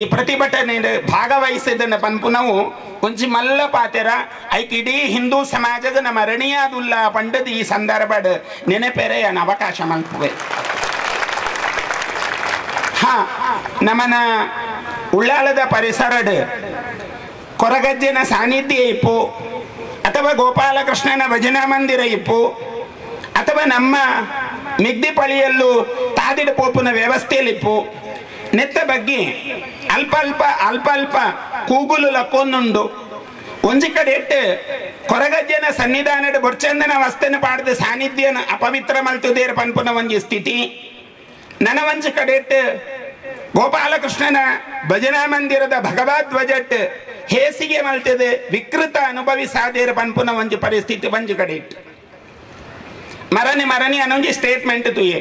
ಈ ಪ್ರತಿಭಟನೆ ಭಾಗವಹಿಸಿದ ಪನ್ಪುನವು ಒಂಚಿ ಮಲ್ಲ ಪಾತೆರ ಐಕ್ ಇಡೀ ಹಿಂದೂ ಸಮಾಜದ ನಮ್ಮ ರಣೀಯಾದುಲ್ಲ ಪಂಡದ ಈ ಸಂದರ್ಭ ನೆನಪೆರೆಯನ ಅವಕಾಶ ಮಲ್ಪುವೆ. ಹಾ ನಮ್ಮನ ಉಳ್ಳಾಳದ ಪರಿಸರಡ್ ಕೊರಗಜ್ಜನ ಸಾನ್ನಿಧ್ಯ ಇಪ್ಪು ಅಥವಾ ಗೋಪಾಲಕೃಷ್ಣನ ಭಜನಾ ಮಂದಿರ ಇಪ್ಪು ಅಥವಾ ನಮ್ಮ ಮಿಗ್ದಿಪಳಿಯಲ್ಲೂ ತಾದಿಡ ಪೋಪುನ ವ್ಯವಸ್ಥೆಯಲ್ಲಿಪ್ಪು ನೆತ್ತ ಬಗ್ಗೆ ಅಲ್ಪ ಅಲ್ಪ ಅಲ್ಪ ಅಲ್ಪ ಕೂಗುಲು ಲಕ್ಕೊಂದುಂಡು ಒಂಜಿ ಕಡೆ ಇಟ್ಟು ಕೊರಗಜ್ಜನ ಸನ್ನಿಧಾನದ ಬೊರ್ಚಂದನ ವಸ್ತನ ಪಾಡ್ದ ಸಾನ್ನಿಧ್ಯನ ಅಪವಿತ್ರ ಮಲ್ತುದೇರ ಪನ್ಪುನ ಒಂಜಿ ಸ್ಥಿತಿ ನನ್ನ ಒಂಜಿ ಕಡೆ ಇಟ್ಟು ಗೋಪಾಲಕೃಷ್ಣನ ಭಜನಾ ಮಂದಿರದ ಭಗವದ್ವಜಟ್ ಹೇಸಿಗೆ ಮಲ್ತದೆ ವಿಕೃತ ಅನುಭವಿಸಾದೇರ ಪನ್ಪುನ ಒಂಜಿ ಪರಿಸ್ಥಿತಿ ಒಂಜಿ ಕಡೆ ಇಟ್ಟು ಮರಣಿ ಅನ್ನೊಂಜಿ ಸ್ಟೇಟ್ಮೆಂಟ್ ತುಯೆ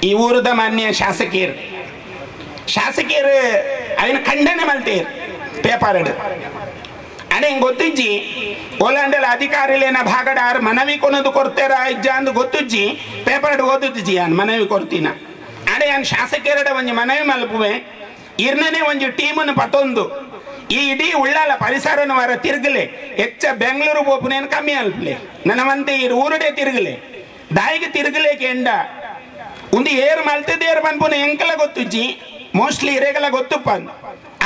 ಈ ಊರದ ಮಾನ್ಯ ಶಾಸಕಿಯರು ಅವನ ಖಂಡನೆ ಮಲ್ತೇರು ಪೇಪರ್ ಅಡೆ ಹಿಂಗೆ ಗೊತ್ತಿಜ್ಜಿ ಓಲಾಂಡಲ ಅಧಿಕಾರಿಲೇನ ಭಾಗಡ ಆರು ಮನವಿ ಕೊನದು ಕೊಡ್ತೇರ ಇಜ್ಜ ಅಂದು ಗೊತ್ತಿಜ್ಜಿ ಪೇಪರ್ ಓದಿಜ್ಜಿ ಅನ್ ಮನವಿ ಕೊಡ್ತೀನ ಅಡೆ ಅನ್ ಶಾಸಕಿಯರಡ ಒಂಜಿ ಮನವಿ ಮಲ್ಪುವೆ ಇರ್ನೇ ಒಂಜಿ ಟೀಮನ್ನು ಪತೊಂದು ಈ ಇಡೀ ಉಳ್ಳಾಲ ಪರಿಸರನ ವರ ತಿರುಗಲೆ ಹೆಚ್ಚ ಬೆಂಗಳೂರು ಪೋಪುನೇನು ಕಮ್ಮಿ ಅಲ್ಪಲೆ ನನವಂತೆ ಈ ಊರಡೆ ತಿರುಗಲೆ ದಾಯಿಗೆ ತಿರುಗಲೇಕೆ ಎಂಡ ಒಂದು ಏರು ಮಲ್ತದೇರು ಪನ್ಪುನ ಎಂಕಲ ಗೊತ್ತಿಜ್ಜಿ ಮೋಸ್ಟ್ಲಿ ಇರೇಗಲ ಗೊತ್ತುಪ್ಪನ್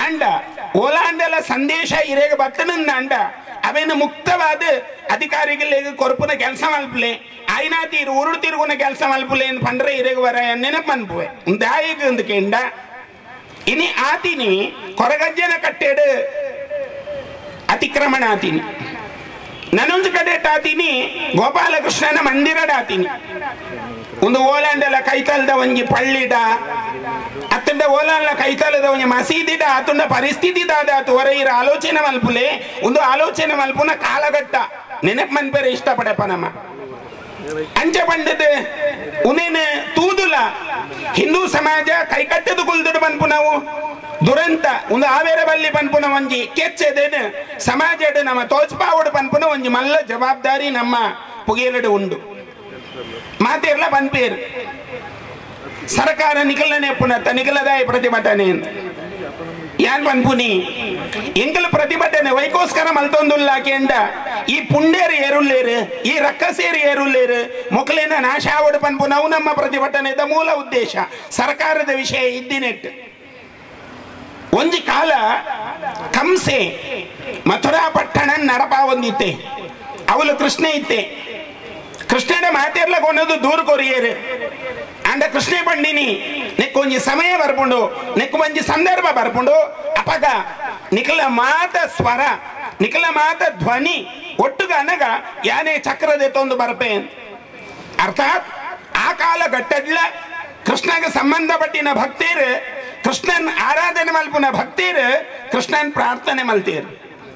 ಅಂಡ ಓಲಾಂಡಲ ಸಂದೇಶ ಇರೇಗ ಬತ್ತನಂದ ಅಂಡ ಅವೇನು ಮುಕ್ತವಾದ ಅಧಿಕಾರಿಗಳಿಗೆ ಕೊರಪುನ ಕೆಲಸ ಮಲ್ಪಲೆ ಆಯ್ನಾತಿ ಉರುಡು ತಿರುಗುನ ಕೆಲಸ ಮಲ್ಪಲೆ ಎಂದು ಪಂಡ್ರೆ ಇರೇಗ ವರ ನೆನಪು ಮನ್ಪುವೆ ದಾಯಿಗೆ ಒಂದು ಕೆಂಡ ಇನಿ ಆತಿನಿ ಕೊರಗಜ್ಜನ ಕಟ್ಟೆಡು ಅತಿಕ್ರಮಣ ಆತೀನಿ ನನ್ನೊಂದು ಕಡೆ ಆತೀನಿ ಗೋಪಾಲಕೃಷ್ಣನ ಮಂದಿರಡ ಆತೀನಿ ಒಂದು ಓಲಾಂಡಲ ಕೈತಲ್ದ ಒಂಜಿ ಪಳ್ಳಿಡ ಅತ್ತಂಡ ಓಲಾಂಡ ಕೈತಲದ ಒಂಜಿ ಮಸೀದಿಡ ಅತ್ತಂಡ ಪರಿಸ್ಥಿತಿ ದಾದ ಹೊರ ಇರ ಆಲೋಚನೆ ಮಲ್ಪುಲೆ ಒಂದು ಆಲೋಚನೆ ಮಲ್ಪುನ ಕಾಲಘಟ್ಟ ನೆನಪು ಮನ್ಪೇರೆ ಇಷ್ಟಪಡಪ್ಪ ನಮ್ಮ ಅಂಚ ಪಂಡದ ಉನೇನು ತೂದುಲ ಹಿಂದೂ ಸಮಾಜ ಕೈಕಟ್ಟದು ಕುಲ್ದುಡು ಪನ್ಪು ನಾವು ದುರಂತ ಒಂದು ಆವೇರ ಬಲ್ಲಿ ಪನ್ಪುನ ಒಂಜಿ ಕೆಚ್ಚದೇನು ಸಮಾಜಡ್ ನಮ್ಮ ತೋಚ್ಪಾವಡು ಪನ್ಪುನ ಒಂಜಿ ಮಲ್ಲ ಜವಾಬ್ದಾರಿ ನಮ್ಮ ಪುಗೇಲಡು ಉಂಡು ಮಾತೇರ್ಲ ಪನ್ಪೇರು ಸರ್ಕಾರ ನಿಖಲನೆ ಪುನತ್ತ ನಿಖಲದಾಯ ಪ್ರತಿಭಟನೆ ಯಾನ್ ಪನ್ಪುನಿ ಎಂಕಲ್ ಪ್ರತಿಭಟನೆ ವೈಕೋಸ್ಕರ ಮಲ್ತೊಂದುಲ್ಲ ಕೆಂಡ ಈ ಪುಂಡೇರು ಏರುಲ್ಲೇರು ಈ ರಕ್ಕಸೇರು ಏರುಲ್ಲೇರು ಮೊಕಲೇನ ನಾಶ ಆವಡು ಪನ್ಪು ನಾವು ನಮ್ಮ ಪ್ರತಿಭಟನೆದ ಮೂಲ ಉದ್ದೇಶ ಸರ್ಕಾರದ ವಿಷಯ ಇದ್ದಿನೆಟ್ಟು ಒಂಜಿ ಕಾಲ ಕಂಸೆ ಮಥುರಾ ಪಟ್ಟಣ ನಡಪ ಒಂದಿತ್ತೆ ಅವಳು ಕೃಷ್ಣ ಇತ್ತೆ ಕೃಷ್ಣನ ಮಾತೇರ್ಲ ಕೊನ್ನದು ದೂರ ಕೊರಿಯರು ಅಂಡ ಕೃಷ್ಣ ಪಂಡಿನಿ ನೆಕ್ಕು ಒಂಜಿ ಸಮಯ ಬರ್ಪುಂಡು ನೆಕ್ಕು ಒಂಜಿ ಸಂದರ್ಭ ಬರ್ಪುಂಡು ಅಪಗ ನಿಖಲ ಮಾತ ಸ್ವರ ನಿಖಲ ಮಾತ ಧ್ವನಿ ಒಟ್ಟುಗ ಅನಗ ಯಾನೇ ಚಕ್ರದ ತೊಂದು ಬರ್ಪೆ ಅರ್ಥಾತ್ ಆ ಕಾಲಘಟ್ಟಡ್ಲ ಕೃಷ್ಣಗೆ ಸಂಬಂಧಪಟ್ಟಿನ ಭಕ್ತೇರು ಕೃಷ್ಣನ್ ಆರಾಧನೆ ಮಲ್ಪುನ ಭಕ್ತೇರು ಕೃಷ್ಣನ್ ಪ್ರಾರ್ಥನೆ ಮಲ್ತೇರು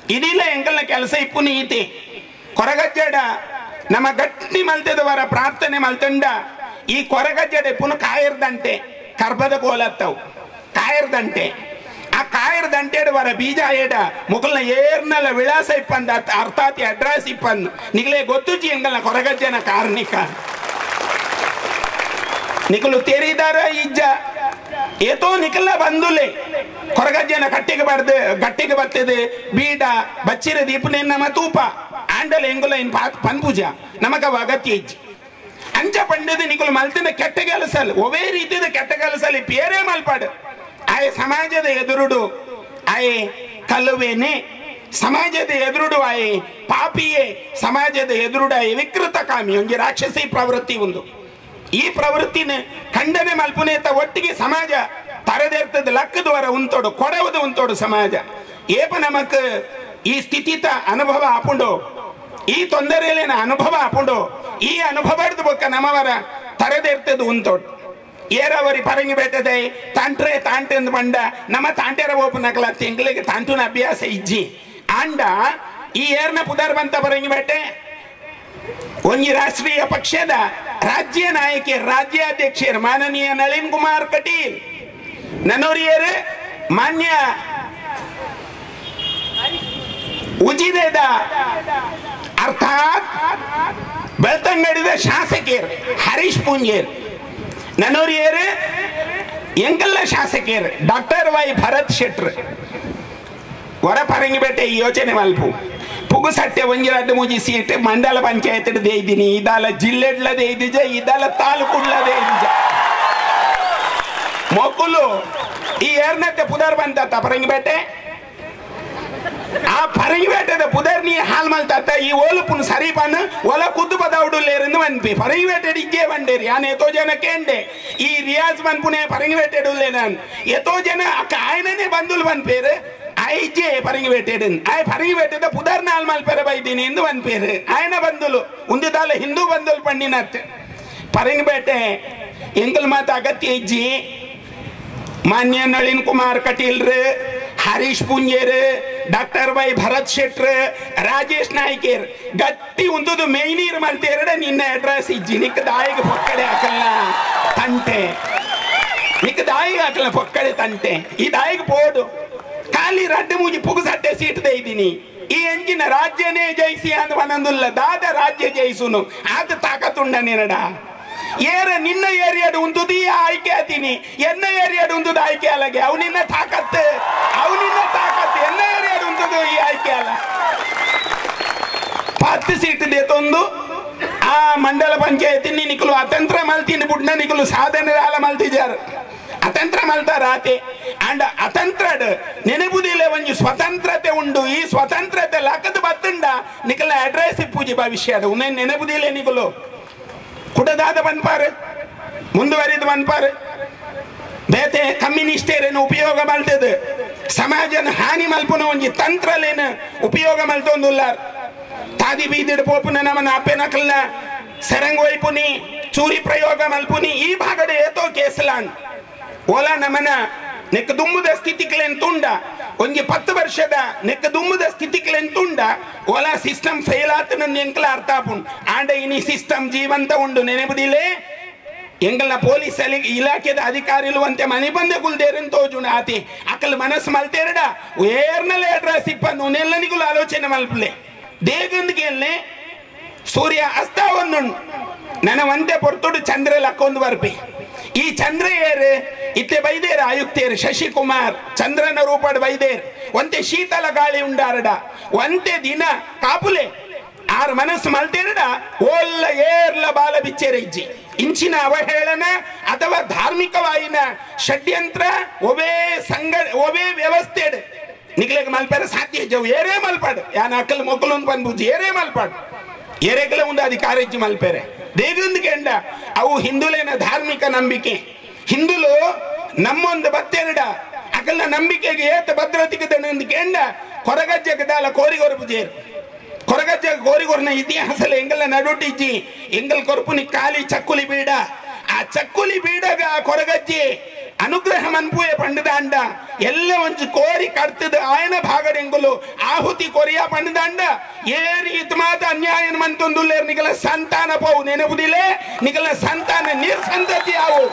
ಇದಿಲ್ಲ ಎಂಕಲ್ನ ಕೆಲಸ ಇಪ್ಪುನಿ ಈತೆ ಕೊರಗಜ್ಜಡ ನಮ್ಮ ಗಟ್ಟಿ ಮಲ್ತದವರ ಪ್ರಾರ್ಥನೆ ಮಲ್ತಂಡ ಈ ಕೊರಗಜ್ಜಡೆ ಪುನಃ ಕಾಯರ್ದಂಟೆ ಕರ್ಬದ ಕೋಲತ್ತವು ಕಾಯರ್ದಂಟೆ ಆ ಕಾಯರ್ದಂಟೆಡ್ ವರ ಬೀಜ ಏಡ ಮುಕಲ್ನ ಏರ್ನಲ್ಲ ವಿಳಾಸ ಇಪ್ಪಂದ ಅರ್ಥಾತ್ ಅಡ್ರೆಸ್ ಇಪ್ಪಂದು ನಿಗಲೇ ಗೊತ್ತುಜಿ ಎಂಗಲ್ನ ಕೊರಗಜ್ಜನ ಕಾರ್ಣಿಕ ನಿಕಲು ತೆರಿದಾರ ಇಜ್ಜ ಏತೋ ನಿಕಲ್ಲ ಬಂದುಲೆ ಕೊರಗಜ್ಜನ ಗಟ್ಟಿಗೆ ಬರ್ತದೆ ಬೀಡ ಬಚ್ಚಿರ ದೀಪನೆ ನಮ್ಮ ತೂಪ ಆಂಡಲ ಎಂಗುಲ ಇನ್ ಪನ್ಪೂಜ ನಮಗ ಅಗತ್ಯ ಇಜ್ಜಿ ಅಂಚ ಪಂಡದ ನಿಕಲು ಮಲ್ತಿನ ಕೆಟ್ಟ ಕೆಲಸಲ್ ಒವೇ ರೀತಿಯ ಕೆಟ್ಟ ಕೆಲಸಲ್ಲಿ ಬೇರೆ ಮಲ್ಪಾಡು ಆಯೆ ಸಮಾಜದ ಎದುರುಡು ಆಯೆ ಕಲ್ಲುವೇನೆ ಸಮಾಜದ ಎದುರುಡು ಆಯೆ ಪಾಪಿಯೇ ಸಮಾಜದ ಎದುರುಡು ಆಯೆ ವಿಕೃತ ಕಾಮಿ ಒಂಜಿ ರಾಕ್ಷಸಿ ಪ್ರವೃತ್ತಿ ಒಂದು ಈ ಪ್ರವೃತ್ತಿನ ಖಂಡನೆ ಮಲ್ಪುನೇತ ಒಟ್ಟಿಗೆ ಸಮಾಜ ತರದೇರ್ತದ ಲಕ್ಕದವರ ಉಂತೋಡು ಕೊಡವುದು ಉಂತೋಡು ಸಮಾಜ ಏಪ ನಮಕ್ ಈ ಸ್ಥಿತಿತ ಅನುಭವ ಆಪುಂಡು ಈ ತೊಂದರೆಯಲ್ಲಿನ ಅನುಭವ ಆಪುಂಡು ಈ ಅನುಭವದ ಬೊಕ್ಕ ನಮ್ಮವರ ತರದೇರ್ತದ ಉಂತೋಡು ಏರವರಿ ಪರಂಗಿ ಬೇಟದೆ ತಾಂಟ್ರೆ ತಾಂಟೆಂದು ಬಂಡ ನಮ್ಮ ತಾಂಟೆರ ಓಪು ನಕಲ ತಿಂಗಳಿಗೆ ತಾಂಟುನ ಅಭ್ಯಾಸ ಇಜ್ಜಿ ಅಂಡ ಈ ಏರ್ನ ಪುದರ್ ಬಂತ ಪರಂಗಿ ಬೇಟೆ ಒಂಜಿ ರಾಷ್ಟ್ರೀಯ ಪಕ್ಷದ ರಾಜ್ಯ ನಾಯಕಿ ರಾಜ್ಯಾಧ್ಯಕ್ಷರು ಮಾನನೀಯ ನಳಿನ್ ಕುಮಾರ್ ಕಟೀಲ್ ನನ್ನೋರಿಯರು ಮಾನ್ಯ ಉಜಿರೆದ ಅರ್ಥಾತ್ ಬೆಳ್ತಂಗಡಿದ ಶಾಸಕಿಯರು ಹರೀಶ್ ಪುಂಜೇರ್ ನನ್ನೋರಿಯರು ಎಂಕಲ್ಲ ಶಾಸಕಿಯರು ಡಾಕ್ಟರ್ ವೈ ಭರತ್ ಶೆಟ್ರ್ ಹೊರ ಪರಂಗಿಪೇಟೆ ಯೋಚನೆ ಮಲ್ಪು ಪುಗುಸಟ್ಟೆ ಒಂಜಿ ರಡ್ಡು ಮೂಜಿ ಸೀಟ್ ಮಂಡಲ ಪಂಚಾಯತ್ ದೇಯ್ದಿನಿ ಇದಾಲ ಜಿಲ್ಲೆಡ್ಲ ದೇಯ್ದಿಜ ಇದಾಲ ತಾಲೂಕುಡ್ಲ ದೇಯ್ದಿಜ ಮೊಕ್ಕಲು ಈ ಏರ್ನತ್ತೆ ಪುದರ್ ಬಂತ ಪರಂಗಿಪೇಟೆ ಆ ಪರಂಗಿಪೇಟೆದ ಪುದರ್ ನೀ ಹಾಲ್ ಮಲ್ತಾತ ಈ ಓಲುಪುನ್ ಸರಿಪನ್ ಒಲ ಕುದ್ದು ಪದೌಡುಲ್ಲೇರಿಂದ ಮನ್ಪಿ ಪರಂಗಿಪೇಟೆ ಇಜ್ಜೆ ಬಂಡೇರಿ ನಾನು ಎತೋ ಜನ ಕೇಂಡೆ ಈ ರಿಯಾಜ್ ಮನ್ಪುನೆ ಪರಂಗಿಪೇಟೆ ಉಲ್ಲೆ ನಾನು ಎತೋ ಜನ ಅಕ್ಕ ಆಯ್ನನೇ ಬಂದುಲ್ ಮನ್ಪೇರು ಆಯ್ಜೆ ಪರಂಗಿಪೇಟೆ ಆಯ್ ಪರಂಗಿಪೇಟೆದ ಪುದರ್ ನಾಲ್ ಮಲ್ಪೇರ ಬೈದೀನಿ ಎಂದು ಮನ್ಪೇರು ಆಯ್ನ ಬಂದುಲು ಉಂದಿದಾಲ ಹಿಂದೂ ಬಂದುಲ್ ಪಣ್ಣಿನತ್ ಪರಂಗಿಪೇಟೆ ಎಂಕಲ್ ಮಾತ ಅಗತ್ಯ ಇಜ್ಜಿ ಮಾನ್ಯ ನಳಿನ್ ಕುಮಾರ್ ಕಟೀಲ್ರು ಹರೀಶ್ ಪುಂಜೇರ್ ಡಾಕ್ಟರ್ ವೈ ಭರತ್ ಶೆಟ್ರ್ ರಾಜೇಶ್ ನಾಯ್ಕೇರ್ ಗಟ್ಟಿ ಉಂದುದು ಮೇಯ್ನೀರ್ ಮಲ್ತೇರಡ ನಿನ್ನ ಅಡ್ರೆಸ್ ಇಜ್ಜಿ ನಿಕ್ ದಾಯಿಗೆ ಪೊಕ್ಕಡೆ ಹಾಕಲ್ಲ ತಂಟೆ ನಿಕ್ ದಾಯಿಗೆ ಹಾಕಲ್ಲ ಪೊಕ್ಕಡೆ ತಂಟೆ ಈ ದಾಯಿಗೆ ಪೋಡು ಖಾಲಿ ರಡ್ಡು ಮೂಜಿ ಪುಗುಸಟ್ಟೆ ಸೀಟ್ ಇದ್ದೀನಿ ಈ ಎಂಜಿನ ರಾಜ್ಯನೇ ಜಯಿಸಿ ಅಂದ್ ಒಂದೊಂದುಲ್ಲ ದಾದ ರಾಜ್ಯ ಜಯಿಸುನು ಆದ ತಾಕತ್ತುಂಡ ನಿನಡ ಏರ ನಿನ್ನ ಏರಿಯಾಡು ಉಂದುದು ಈ ಆಯ್ಕೆ ಆತೀನಿ ಎನ್ನ ಏರಿಯಾಡು ಉಂದುದು ಆಯ್ಕೆ ಅಲ್ಲಗೆ ಅವು ನಿನ್ನ ತಾಕತ್ತು ಎನ್ನ ಏರಿಯಾಡು ಉಂದುದು ಈ ಆಯ್ಕೆ ಅಲ್ಲ 10 ಸೀಟ್ ದೇತೊಂದು ಆ ಮಂಡಲ ಪಂಚಾಯತಿ ನಿಕಲು ಅತಂತ್ರ ಮಲ್ತೀನಿ ಬುಡ್ನ ನಿಕಲು ಸಾಧನೆ ಆಲ ಮಲ್ತಿಜಾರು ಅತಂತ್ರ ಮಲ್ತಾರ ಆತೆ ಅಂಡ್ ಅತಂತ್ರಡ್ ನೆನಪುದಿಲ್ಲ ಒಂಜಿ ಸ್ವತಂತ್ರತೆ ಉಂಡು ಈ ಸ್ವತಂತ್ರತೆ ಲಕ್ಕದ ಬತ್ತುಂಡ ನಿಕಲ ಅಡ್ರೆಸ್ ಪೂಜೆ ಭವಿಷ್ಯ ಅದು ನೆನಪುದಿಲ್ಲ ನಿಕಲು ಕುಡದಾದ ಬನ್ಪಾರು ಮುಂದುವರಿದು ಬನ್ಪಾರು ಬೇತೆ ಕಮ್ಯುನಿಸ್ಟೇರೇನು ಉಪಯೋಗ ಮಲ್ತದ ಸಮಾಜನ ಹಾನಿ ಮಲ್ಪುನ ಒಂಜಿ ತಂತ್ರಲೇನು ಉಪಯೋಗ ಮಲ್ತೊಂದುಲ್ಲಾರ್ ತಾದಿ ಬೀದಿಡ್ ಪೋಪುನ ನಮನ ಅಪ್ಪೆ ನಕಲ್ನ ಸರಂಗ್ ವೈಪುನಿ ಚೂರಿ ಪ್ರಯೋಗ ಮಲ್ಪುನಿ ಈ ಭಾಗದ ಏತೋ ಕೇಸಲಾನ್ ಓಲಾ ನಮನ ನೆಕ್ಕ ದುಮ್ಮುದ ಸ್ಥಿತಿಕ್ಲೆನ್ ತುಂಡ ಒಂಜಿ 10 ವರ್ಷದ ನೆಕ್ಕ ದುಮ್ಮುದ ಸ್ಥಿತಿಕ್ಲೆನ್ ತುಂಡ ಓಲಾ ಸಿಸ್ಟಮ್ ಫೇಲ್ ಆತನ ಎಂಕಲ ಅರ್ಥ ಆಪುಂಡು ಆಂಡ ಇನಿ ಸಿಸ್ಟಮ್ ಜೀವಂತ ಉಂಡು ನೆನಪುದಿಲೆ ಎಂಗಲ್ನ ಪೊಲೀಸ್ ಇಲಾಖೆದ ಅಧಿಕಾರಿಲು ಅಂತೆ ಮನೆ ಬಂದೆ ಕುಲ್ದೇರನ್ ತೋಜುಂಡು ಆತಿ ಅಕಲ್ ಮನಸ್ಸು ಮಲ್ತೇರಡ ಏರ್ನಲ್ಲೇ ಅಡ್ರೆಸ್ ಇಪ್ಪನ್ನು ನೆಲ್ಲನಿಗುಲು ಆಲೋಚನೆ ಮಲ್ಪಲೆ ದೇಗಂದ್ಗೆಲ್ಲೇ ಸೂರ್ಯ ಅಸ್ತಾವೊಂದು ನನ್ನ ಒಂದೇ ಪೊರ್ತುಡು ಚಂದ್ರ ಲಕ್ಕೊಂದು ಬರ್ಪಿ ಈ ಚಂದ್ರ ಏರು ಇತ್ತೆ ಬೈದೇರು ಆಯುಕ್ತೇರು ಶಶಿಕುಮಾರ್ ಚಂದ್ರನ ರೂಪಡ್ ಬೈದೇರು ಒಂತೆ ಶೀತಲ ಗಾಳಿ ಉಂಡಾರಡ ಒಂತೆ ದಿನ ಕಾಪುಲೆ ಆರ್ ಮನಸ್ಸು ಮಲ್ತೇರಡ ಓಲ್ಲ ಏರ್ಲ ಬಾಲ ಬಿಚ್ಚೇರ ಇಜ್ಜಿ ಇಂಚಿನ ಅವಹೇಳನ ಅಥವಾ ಧಾರ್ಮಿಕವಾಯಿನ ಷಡ್ಯಂತ್ರ ಒವೇ ವ್ಯವಸ್ಥೆ ನಿಗ್ಲೆಗ್ ಮಲ್ಪಾರ ಸಾಧ್ಯ ಜವು ಏರೇ ಮಲ್ಪಾಡು ಯಾನ ಅಕ್ಕಲ್ ಮೊಕ್ಕಲು ಬಂದ್ಬುಜಿ ಏರೇ ಮಲ್ಪಾಡು ಏರೆಗಲ ಒಂದು ಅಧಿಕಾರ ಇಜ್ಜಿ ಮಲ್ಪೇರೆ ದೇಗಂದ್ಗೆ ಎಂಡ ಅವು ಹಿಂದುಲೇನ ಧಾರ್ಮಿಕ ನಂಬಿಕೆ ಹಿಂದುಲು ನಮ್ಮೊಂದು ಬತ್ತೆರಡ ಅಕಲ್ನ ನಂಬಿಕೆಗೆ ಏತ ಭದ್ರತೆಗೆ ಎಂಡ ಕೊರಗಜ್ಜಗದಾಲ ಕೋರಿಗೊರು ಪೂಜೇರು ಕೊರಗಜ್ಜ ಕೋರಿಗೊರ್ನ ಇತಿಹಾಸಲ ಎಂಗಲ್ಲ ನಡುಟಿಜ್ಜಿ ಎಂಗಲ್ ಕೊರ್ಪುನಿ ಕಾಲಿ ಚಕ್ಕುಲಿ ಬೀಡ ಆ ಚಕ್ಕುಲಿ ಬೀಡಗ ಕೊರಗಜ್ಜಿ ಅನುಗ್ರಹ ಮನ್ಪುವೆ ಪಂಡದಾಂಡ ಎಲ್ಲ ಒಂಚು ಕೋರಿ ಕಡ್ತದ ಆಯನ ಭಾಗಡೆಂಗುಲು ಆಹುತಿ ಕೊರಿಯಾ ಪಂಡದಾಂಡ ಏರಿ ಇತ್ಮಾತ ಅನ್ಯಾಯನ ಮಂತೊಂದುಲ್ಲೇರ್ ನಿಗಲ ಸಂತಾನ ಪೋವು ನೆನಪುದಿಲೆ ನಿಗಲ ಸಂತಾನ ನಿರ್ಸಂತತಿ ಆವು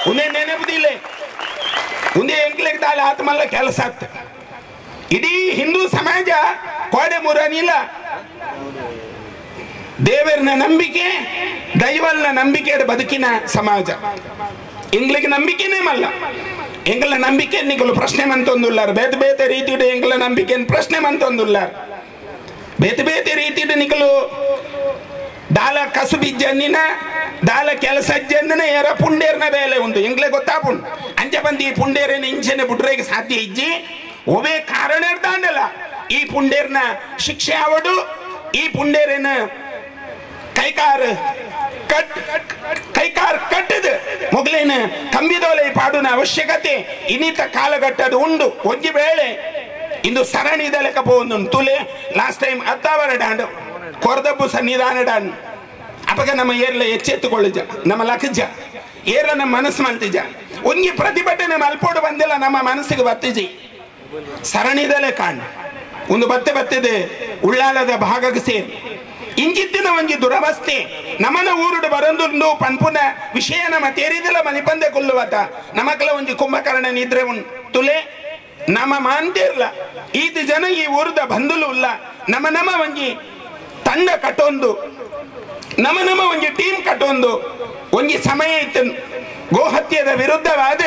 ಉಂದೆ ನೆನಪುದಿಲೆ ಉಂದೆ ಎಂಕ್ಲೆಗ್ ದಾಲ ಆತ್ಮಲ್ಲ ಕೆಲಸ ಆತ್ ಇಡೀ ಹಿಂದೂ ಸಮಾಜ ಕೋಡೆ ಮುರನಿಲ್ಲ ದೇವರನ ನಂಬಿಕೆ ದೈವಲ್ನ ನಂಬಿಕೆ ಬದುಕಿನ ಸಮಾಜ ಎಂಗ್ಲಿಗೆ ನಂಬಿಕೆನೇ ಮಲ್ಲ ಎಂಗ್ಲ ನಂಬಿಕೆ ನಿಗಲು ಪ್ರಶ್ನೆ ಮಂತೊಂದುಲ್ಲಾರ ಬೇತೆ ಬೇತೆ ರೀತಿಯ ಎಂಗ್ಲ ನಂಬಿಕೆ ಪ್ರಶ್ನೆ ಮಂತೊಂದುಲ್ಲಾರ ಬೇತೆ ಬೇತೆ ರೀತಿಯ ನಿಗಲು ದಾಲ ಕಸುಬಿ ಜನ್ನಿನ ದಾಲ ಕೆಲಸ ಜನ್ನಿನ ಯಾರ ಪುಂಡೇರ್ನ ಬೇಲೆ ಉಂಟು ಎಂಗ್ಲೆ ಗೊತ್ತಾಪುಂಡು ಅಂಚ ಬಂದು ಈ ಪುಂಡೇರೇನ ಇಂಚನೆ ಬುಡ್ರೆಗೆ ಸಾಧ್ಯ ಇಜ್ಜಿ ಒವೇ ಕಾರಣ ಇರ್ತಾಂಡಲ್ಲ ಈ ಪುಂಡೇರ್ನ ಶಿಕ್ಷೆ ಅವಡು ಈ ಪುಂಡೇರೇನ ಕೈಕಾರ್ ಕಟ್ಟದು ಮೊಗಲೇನ ಕಂಬಿದೋಲೆ ಪಾಡುನ ಅವಶ್ಯಕತೆ ಇನ್ನಿತ ಕಾಲಘಟ್ಟದ ಉಂಡು ಒಂಜಿ ಬೇಳೆ ಇಂದು ಸರಣಿದ ಲೆಕ್ಕ ಪೋಂದು ತುಲೆ ಲಾಸ್ಟ್ ಟೈಮ್ ಅತ್ತಾವರ ಡಾಂಡ್ ಕೊರದಬ್ಬು ಸನ್ನಿಧಾನ ಡಾಂಡ್ ಅಪಗ ನಮ್ಮ ಏರ್ಲ ಎಚ್ಚೆತ್ತುಕೊಳ್ಳುಜ ನಮ್ಮ ಲಕ್ಕಜ ಏರ್ಲ ನಮ್ಮ ಮನಸ್ಸು ಮಲ್ತಿಜ ಒಂಜಿ ಪ್ರತಿಭಟನೆ ಮಲ್ಪೋಡು ಬಂದಿಲ್ಲ ನಮ್ಮ ಮನಸ್ಸಿಗೆ ಬತ್ತಿಜಿ ಸರಣಿದಲೆ ಕಾಣ್ ಒಂದು ಬತ್ತೆ ಉಳ್ಳಾಲದ ಭಾಗಕ್ಕೆ ಸೇರಿ ಇಂಜಿತ್ತಿನ ಒಂಜಿ ದುರವಸ್ಥೆ ನಮನ ಊರುಡು ಬರಂದು ಪನ್ಪುನ ವಿಷಯ ನಮ್ಮ ತೇರಿದಿಲ್ಲ ಮನಿಪಂದೆ ಕೊಲ್ಲುವತ ನಮಕಲ ಒಂಜಿ ಕುಂಭಕರ್ಣ ನಿದ್ರೆ ತುಲೆ ನಮ್ಮ ಮಾಂತೇರ್ಲ ಈತ ಜನ ಈ ಊರದ ಬಂದುಲು ಇಲ್ಲ ನಮ್ಮ ಒಂಜಿ ತಂಡ ಕಟ್ಟೊಂದು ನಮ್ಮ ಒಂಜಿ ಟೀಮ್ ಕಟ್ಟೊಂದು ಒಂಜಿ ಸಮಯ ಇತ್ತು ಗೋಹತ್ಯದ ವಿರುದ್ಧವಾದ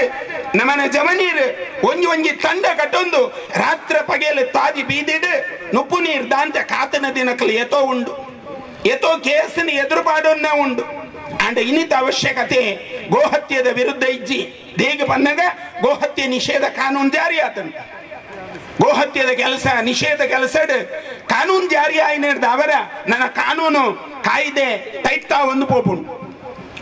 ನಮ್ಮನ ಜಮನೀರ್ ಒಂಜಿ ತಂಡ ಕಟ್ಟೊಂದು ರಾತ್ರ ಪಗೆಯಲ್ಲಿ ತಾದಿ ಬೀದಿಡು ನುಪ್ಪು ನೀರು ದಾಂತ ಕಾತನ ದಿನಕಲು ಎತೋ ಉಂಡು ಎತೋ ಕೇಸನ ಎದುರುಪಾಡೋನ್ನ ಉಂಡು ಅಂಡ ಇನ್ನಿತ ಅವಶ್ಯಕತೆ ಗೋಹತ್ಯದ ವಿರುದ್ಧ ಇಜ್ಜಿ ದೇಗ ಬಂದಾಗ ಗೋಹತ್ಯೆ ನಿಷೇಧ ಕಾನೂನು ಜಾರಿ ಆತನು ಗೋಹತ್ಯದ ಕೆಲಸ ನಿಷೇಧ ಕೆಲಸ ಕಾನೂನು ಜಾರಿ ಆಯ್ನೇರ್ದ ಅವರ ನನ್ನ ಕಾನೂನು ಕಾಯ್ದೆ ಟೈಟ್ತಾ ಒಂದು ಪೋಪುಂಡು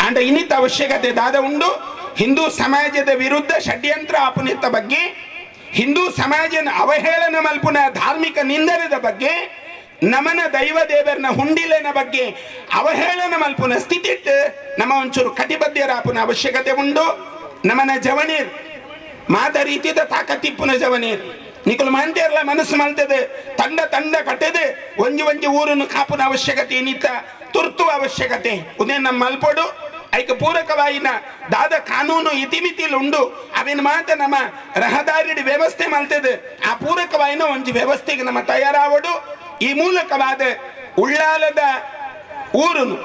ಅಂಡ ಇನ್ನಿತ ಅವಶ್ಯಕತೆ ದಾದ ಉಂಡು ಹಿಂದೂ ಸಮಾಜದ ವಿರುದ್ಧ ಷಡ್ಯಂತ್ರ ಆಪುನಿತ್ತ ಬಗ್ಗೆ ಹಿಂದೂ ಸಮಾಜನ ಅವಹೇಳನ ಮಲ್ಪುನ ಧಾರ್ಮಿಕ ನಿಂದನದ ಬಗ್ಗೆ ನಮನ ದೈವ ದೇವರನ ಹುಂಡಿಲನ ಬಗ್ಗೆ ಅವಹೇಳನ ಮಲ್ಪುನ ಸ್ಥಿತಿ ನಮ್ಮ ಒಂಚೂರು ಕಟಿಬದ್ಧರಾಪುನ ಅವಶ್ಯಕತೆ ಉಂಡು ನಮನ ಜವನೀರ್ ಮಾದ ರೀತಿಯ ತಾಕತ್ತಿಪ್ಪುನ ಜವನೀರ್ ನಿಕಲು ಮಾಂತೇರ್ಲ ಮನಸ್ಸು ಮಲ್ತದೆ ತಂಡ ತಂಡ ಕಟ್ಟದೆ ಒಂಜಿ ಊರನ್ನು ಕಾಪುನ ಅವಶ್ಯಕತೆ ಏನಿತ್ತ ತುರ್ತು ಅವಶ್ಯಕತೆ ಉದೇ ನಮ್ಮ ಮಲ್ಪಡು ಐಕ ಪೂರಕವಾಯಿನ ದಾದ ಕಾನೂನು ಇತಿಮಿತಿಲು ಉಂಡು ಅವಿನ ಮಾತ ನಮ್ಮ ರಹದಾರಿ ವ್ಯವಸ್ಥೆ ಮಲ್ತದೆ ಆ ಪೂರಕವಾಯಿನ ಒಂಜಿ ವ್ಯವಸ್ಥೆಗೆ ನಮ್ಮ ತಯಾರಾವಡು ಈ ಮೂಲಕವಾದ ಉಳ್ಳಾಲದ ಊರುನು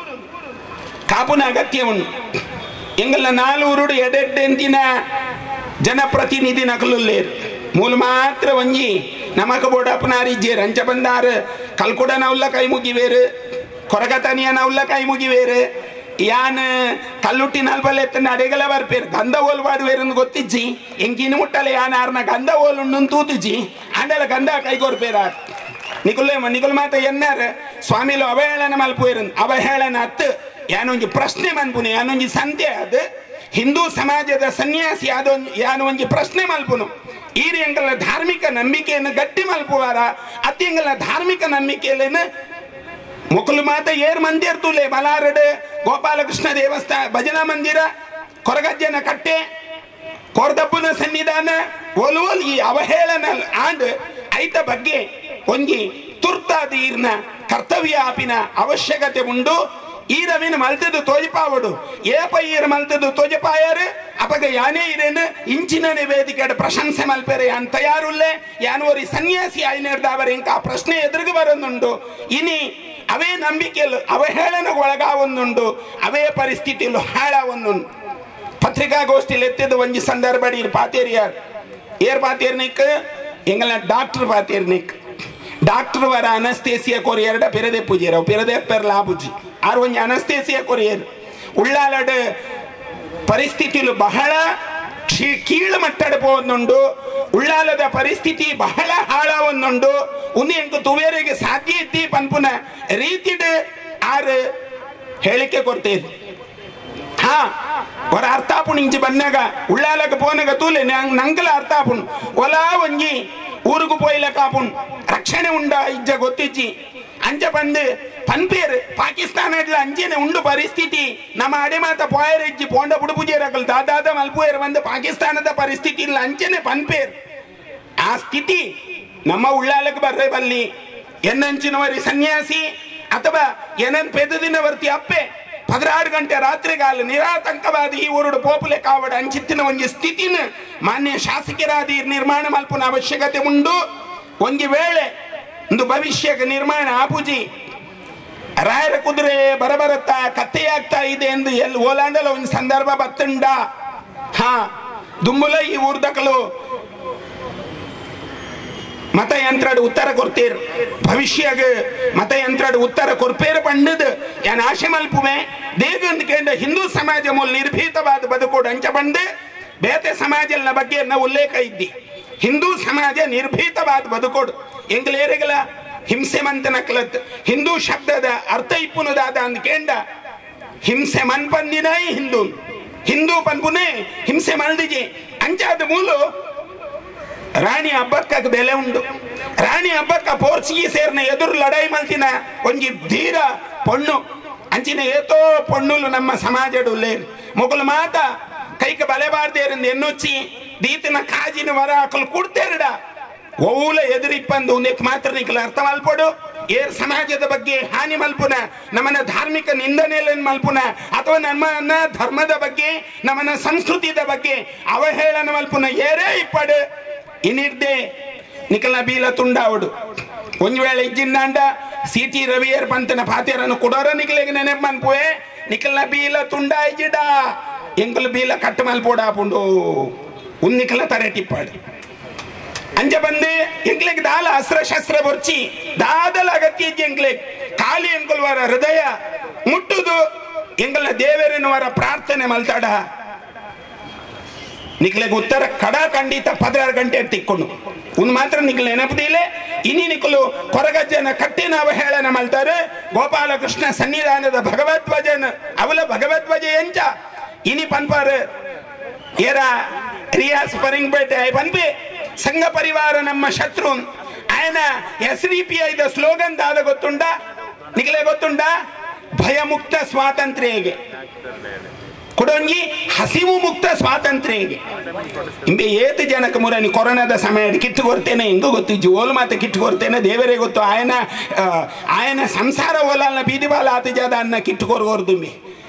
ಕಾಪುನ ಅಗತ್ಯ ಉಂಟು ಎಂಗಲ್ಲ ನಾಲ್ವರು ಎಡೆಂತಿನ ಜನಪ್ರತಿನಿಧಿ ನಕಲುಲ್ಲೇರು ಮೂಲ ಮಾತ್ರ ಒಂಜಿ ನಮಕ ಬೋಡಪ್ಪನಾರಿಜ್ಜೇರು ಅಂಚ ಬಂದಾರ ಕಲ್ಕುಡನವುಲ್ಲ ಕೈ ಮುಗಿವೇರು ಕೊರಗತನಿಯನವುಲ್ಲ ಕೈ ಮುಗಿವೇರು ಯಾನ್ ಕಲ್ಲುಟ್ಟಿ ನಲ್ಬಲ್ಲೆತ್ತನ ಅಡೆಗಲ ಬರ್ಪೇರು ಗಂಧ ಓಲ್ ಬಾಡುವೇರನ್ನು ಗೊತ್ತಿಜ್ಜಿ ಎಂಕಿನ ಮುಟ್ಟಲೆ ಯಾನ್ ಆರ್ನ ಗಂಧ ಓಲು ತೂತಿಜ್ಜಿ ಅಂಡಲ ಗಂಧ ಕೈಗೊರ್ಪೇರ ನಿಕುಲ್ ಮಾತ ಎನ್ನಾರ ಸ್ವಾಮಿಲು ಅವಹೇಳನ ಮಲ್ಪುವೇರು ಅವಹೇಳನ ಅತ್ತು ಯಾನೊಂಜಿ ಪ್ರಶ್ನೆ ಮನ್ಪುನು ಯಾನೊಂಜಿ ಸಂತೆ ಅದು ಹಿಂದೂ ಸಮಾಜದ ಸನ್ಯಾಸಿ ಯಾನು ಒಂಜಿ ಪ್ರಶ್ನೆ ಮಲ್ಪುನು ಈ ಎಂಗಲ ಧಾರ್ಮಿಕ ನಂಬಿಕೆಯನ್ನು ಗಟ್ಟಿ ಮಲ್ಪುವಾರ ಅತಿ ಎಂಗಲ ಧಾರ್ಮಿಕ ನಂಬಿಕೆಯಲ್ಲೇನು ಮುಕುಲು ಮಾತ ಏರ್ ಮಂದಿರ್ ತುಲೆ ಮಲಾರಡ್ ಗೋಪಾಲಕೃಷ್ಣ ದೇವಸ್ಥಾನ ಭಜನಾ ಮಂದಿರ ಕೊರಗಜ್ಜನ ಕಟ್ಟೆ ಕೊರ್ದಪ್ಪನ ಸನ್ನಿಧಾನ ಒಲುವಲ್ ಈ ಅವಹೇಳನ ಆಂಡ್ ಐತ ಬಗ್ಗೆ ಒಂಜಿ ತುರ್ತಾದ ಈರ್ನ ಕರ್ತವ್ಯ ಆಪಿನ ಅವಶ್ಯಕತೆ ಉಂಡು ಈರವಿನ ಮಲ್ತದು ತೋಜಪಾವಡು ಏಪ ಈರ್ ಮಲ್ತದು ತೋಜಪಾಯಾರು ಅಪಗ ಯಾನೇ ಇರೇನು ಇಂಚಿನ ವೇದಿಕೆ ಪ್ರಶಂಸೆ ಮಲ್ಪೇರೆ ಯಾನ್ ತಯಾರುಲ್ಲೇ ಯಾನವರಿ ಸನ್ಯಾಸಿ ಆಯ್ನೇರ್ದವರ ಇಂಕ ಪ್ರಶ್ನೆ ಎದುರುಗು ಬರೋದುಂಡು ಇನಿ ಅವೇ ನಂಬಿಕೆಯಲ್ಲೂ ಅವಹೇಳನಕ್ಕೆ ಒಳಗಾವೊಂದುಂಡು ಅವೇ ಪರಿಸ್ಥಿತಿಯಲ್ಲೂ ಹಾಳಾವೊಂದುಂಡು ಪತ್ರಿಕಾಗೋಷ್ಠಿಯಲ್ಲಿ ಎತ್ತಿದ ಒಂಜಿ ಸಂದರ್ಭ ಪಾತೇರಿಯಾರ್ ಏರ್ ಪಾತೇರ್ನಿಕ್ ಎಂಗಲ ಡಾಕ್ಟರ್ ಪಾತೇರ್ನಿಕ್ ಡಾಕ್ಟರ್ ವರ ಅನಸ್ತೇಸಿಯ ಕೊರಿಯರ್ಡ ಪೆರದೆ ಪೂಜೆರ ಪೆರದೆ ಪೆರ್ಲ ಆಬುಜಿ ಆರ್ ಒಂಜಿ ಅನಸ್ತೇಸಿಯ ಕೊರಿಯರ್ ಉಳ್ಳಾಲಡ್ ಪರಿಸ್ಥಿತಿಲು ಬಹಳ ಕೀಳು ಮಟ್ಟಡ ಪೋವೊಂದುಂಡು ಉಳ್ಳಾಲದ ಪರಿಸ್ಥಿತಿ ಬಹಳ ಹಾಳಾವೊಂದುಂಡು ಉಂದು ಎಂಕು ತುವೇರಿಗೆ ಸಾಧ್ಯ ಇತ್ತಿ ಪನ್ಪುನ ರೀತಿಡ್ ಆರು ಹೇಳಿಕೆ ಕೊಡ್ತೇವೆ ಹಾ ಹೊರ ಅರ್ಥಾಪುಣ್ ಇಂಚಿ ಬಂದಾಗ ಉಳ್ಳಾಲಕ್ಕೆ ಪೋನಾಗ ತೂಲೆ ನಂಗಲ ಅರ್ಥಾಪುಣ್ ಒಲಾ ಒಂಜಿ ಊರುಗು ಪೋಯ್ಲ ಕಾಪುಣ್ ರಕ್ಷಣೆ ಉಂಡ ಇಜ್ಜ ಗೊತ್ತಿಜ್ಜಿ ಅಂಚ ಬಂದು ಪನ್ಪೇರು ಪಾಕಿಸ್ತಾನ ಅಂಚೆನೆ ಉಂಡು ಪರಿಸ್ಥಿತಿ ನಮ್ಮ ಅಡೆ ಮಾತ ಪೋಯರ್ ಇಜ್ಜಿ ಪೋಂಡ ಬುಡುಪುಜೇರಕಲ್ ದಾದಾದ ಮಲ್ಪುಯರ್ ಬಂದು ಪಾಕಿಸ್ತಾನದ ಪರಿಸ್ಥಿತಿ ಇಲ್ಲ ಅಂಚೆನೆ ಪನ್ಪೇರು ಆ ಸ್ಥಿತಿ ನಮ್ಮ ಉಳ್ಳಾಲಕ್ಕೆ ಬರ್ರೆ ಬಲ್ಲಿ ಎನ್ನಂಚಿನವರಿ ಸನ್ಯಾಸಿ ಅಥವಾ ಏನನ್ ಪೆದದಿನವರ್ತಿ ಅಪ್ಪೆ 16 ಗಂಟೆ ರಾತ್ರಿಗಾಲ ನಿರಾತಂಕವಾದ ಈ ಊರುಡು ಪೋಪುಲೆ ಕಾವಡ ಅಂಚಿತ್ತಿನ ಒಂಜಿ ಸ್ಥಿತಿನ ಮಾನ್ಯ ಶಾಸಕರಾದ ನಿರ್ಮಾಣ ಮಲ್ಪುನ ಅವಶ್ಯಕತೆ ಉಂಡು ಒಂಜಿ ವೇಳೆ ಒಂದು ಭವಿಷ್ಯಕ್ಕೆ ನಿರ್ಮಾಣ ಆಪುಜಿ ರಾಯರ ಕುದುರೆ ಬರಬರುತ್ತಾ ಕತ್ತೆಯಾಗ್ತಾ ಇದೆ ಎಂದು ಎಲ್ಲಿ ಓಲಾಂಡಲ ಒಂದು ಸಂದರ್ಭ ಬತ್ತುಂಡ ಹಾ ದುಂಬುಲ ಈ ಊರ್ದಕಲು ಮತಯಂತ್ರಡ್ ಉತ್ತರ ಕೊಡ್ತೀರ್ ಭವಿಷ್ಯಗೆ ಮತಯಂತ್ರಡ್ ಉತ್ತರ ಕೊರ್ಪೇರು ಬಂಡದ್ ಯಾನ್ ಆಶೆ ಮಲ್ಪುವೆ ದೇಗಂದ್ ಕೇಂದ್ರ ಹಿಂದೂ ಸಮಾಜ ಮೂಲ ನಿರ್ಭೀತವಾದ ಬದುಕೋಡು ಅಂಚ ಬಂದು ಬೇತೆ ಸಮಾಜಲ್ನ ಬಗ್ಗೆ ಉಲ್ಲೇಖ ಇದ್ದಿ ಹಿಂದೂ ಸಮಾಜ ನಿರ್ಭೀತವಾದ ಬದುಕೋಡು ಎಂಗ್ಲೇರಿಗಲ ಹಿಂಸೆ ಮಂತನ ಕಲತ್ ಹಿಂದೂ ಶಬ್ದದ ಅರ್ಥ ಇಪ್ಪುನುದಾದ ಅಂದ್ ಕೇಂಡ ಹಿಂಸೆ ಮನ್ ಪಂದಿನೈ ಹಿಂದೂ ಹಿಂದೂ ಪನ್ಪುನೆ ಹಿಂಸೆ ಮಲ್ದಿಜಿ ಅಂಚಾದ ಮೂಲು ರಾಣಿ ಹಬ್ಬಕ್ಕ ಬೆಲೆ ಉಂಡು ರಾಣಿ ಹಬ್ಬಕ್ಕ ಪೋರ್ಚುಗೀಸೇರ್ನ ಎದುರು ಲಡಾಯಿ ಮಲ್ತಿನ ಒಂಜಿ ಧೀರ ಪೊಣ್ಣು ಅಂಚಿನ ಏತೋ ಪೊಣ್ಣುಲು ನಮ್ಮ ಸಮಾಜಡುಲ್ಲೇ ಮೊಗಲು ಮಾತ ಕೈಕ ಬಲೆಬಾರ್ದೇರಿಂದ ಎನ್ನುಚ್ಚಿ ದೀತಿನ ಕಾಜಿನ ವರ ಹಾಕಲು ಕೊಡ್ತೇರಡ ಓಲ ಎದುರಿಪ್ಪಂದು ನೆಕ್ ಮಾತ್ರ ನಿಕ್ಲ ಅರ್ಥ ಮಲ್ಪಡು ಏರ್ ಸಮಾಜದ ಬಗ್ಗೆ ಹಾನಿ ಮಲ್ಪುನ ನಮ್ಮನ ಧಾರ್ಮಿಕ ನಿಂದನೆಯನ್ನು ಮಲ್ಪುನ ಅಥವಾ ನಮ್ಮನ್ನ ಧರ್ಮದ ಬಗ್ಗೆ ನಮ್ಮನ ಸಂಸ್ಕೃತಿದ ಬಗ್ಗೆ ಅವಹೇಳನ ಮಲ್ಪುನ ಏರೇ ಇಪ್ಪಡು ಇನ್ನಿರ್ದೆ ನಿಕಲ್ನ ಬೀಲ ತುಂಡಾವಡು ಒಂದ್ ವೇಳೆ ಇಜ್ಜಿಂದಾಂಡ ಸಿಟಿ ರವಿಯರ್ ಪಂತನ ಪಾತ್ಯರನ್ನು ಕೊಡೋರ ನಿಕಲೆಗೆ ನೆನಪು ಮನ್ಪುವೆ ನಿಕಲ್ನ ಬೀಲ ತುಂಡ ಇಜ್ಜಿಡ ಎಂಕಲು ಬೀಲ ಕಟ್ಟು ಮಲ್ಪೋಡಾಪುಂಡು ಉನ್ನಿಕಲ ತರೆಟಿಪ್ಪಾಡು ಅಂಜ ಬಂದೆ ಎಂಕ್ಲೆಗ್ ದಾಲ ಅಸ್ತ್ರ ಶಸ್ತ್ರ ಬರ್ಚಿ ದಾದಲ ಅಗತ್ಯ ಇಜ್ಜಿ ಎಂಕ್ಲೆಗ್ ಖಾಲಿ ಎಂಕಲ್ವರ ಹೃದಯ ಮುಟ್ಟುದು ಎಂಗಲ ದೇವರಿನವರ ಪ್ರಾರ್ಥನೆ ಮಲ್ತಾಡ ನಿಕ್ಲೆಗ್ ಉತ್ತರ ಕಡ ಖಂಡಿತ 16 ಗಂಟೆ ತಿಕ್ಕೊಂಡು ಒಂದು ಮಾತ್ರ ನಿಕ್ಲೆ ನೆನಪದಿಲೆ ಇನಿ ನಿಕ್ಲು ಕೊರಗಜ್ಜನ ಕಟ್ಟಿನ ಅವಹೇಳನ ಮಲ್ತಾರೆ ಗೋಪಾಲಕೃಷ್ಣ ಸನ್ನಿಧಾನದ ಭಗವದ್ವಜನ ಅವಲ ಭಗವದ್ವಜ ಎಂಚ ಇನಿ ಪನ್ಪಾರ ಏರ ರಿಯಾಸ್ ಪರಿಂಗ್ಪೇಟೆ ಪನ್ಪೆ ಸಂಘ ಪರಿವಾರ ನಮ್ಮ ಶತ್ರು ఆయన SDPI ಸ್ಲೋಗನ್ ದಾದ ಗೊತ್ತುಂಡ ನಿಕ್ಲೆ ಗೊತ್ತುಂಡ ಭಯಮುಕ್ತ ಸ್ವಾತಂತ್ರ್ಯಗೆ ಕೊಡೊಂಜಿ ಹಸಿವು ಮುಕ್ತ ಸ್ವಾತಂತ್ರ್ಯಗೆ ಇಂಬೆ ಏತು ಜನಕ ಮುರನಿ ಕೊರೋನಾದ ಸಮಯ ಕಿತ್ತು ಕೊರ್ತೇನೆ ಹೆಂಗೋ ಗೊತ್ತು ಜೋಲು ಮಾತೆ ಕಿತ್ತು ಕೊರ್ತೇನೆ ದೇವರೇ ಗೊತ್ತು ఆయన ಸಂಸಾರ ಓಲಾಲ್ನ ಬೀದಿ ಬಾಲ ಆತ ಜಾದ ಅನ್ನ ಕಿತ್ತು ಕೊರ್ಗೋರ್ದುಂಬಿ